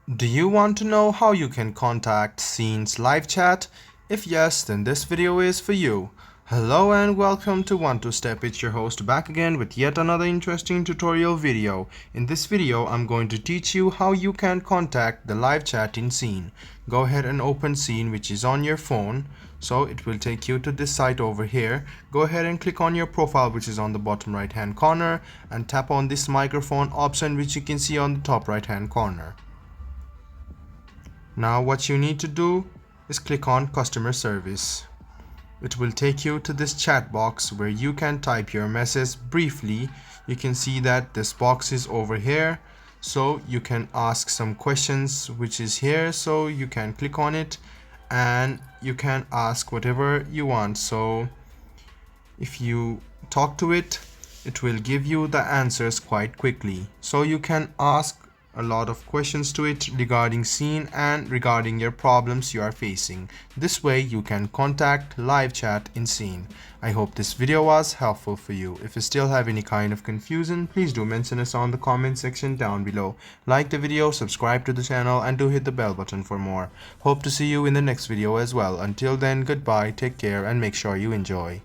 Do you want to know how you can contact Shein's live chat? If yes, then this video is for you. Hello and welcome to One Two Step. It's your host back again with yet another interesting tutorial video. In this video, I'm going to teach you how you can contact the live chat in Shein. Go ahead and open Shein, which is on your phone. So it will take you to this site over here. Go ahead and click on your profile, which is on the bottom right hand corner, and tap on this microphone option, which you can see on the top right hand corner. Now what you need to do is click on customer service. It will take you to this chat box where you can type your message briefly. You can see that this box is over here, so you can ask some questions, which is here. So you can click on it and you can ask whatever you want. So if you talk to it, it will give you the answers quite quickly. So you can ask a lot of questions to it regarding Shein and regarding your problems you are facing. This way you can contact live chat in Shein. I hope this video was helpful for you. If you still have any kind of confusion, please do mention us on the comment section down below. Like the video, subscribe to the channel, and do hit the bell button for more. Hope to see you in the next video as well. Until then, goodbye, take care, and make sure you enjoy.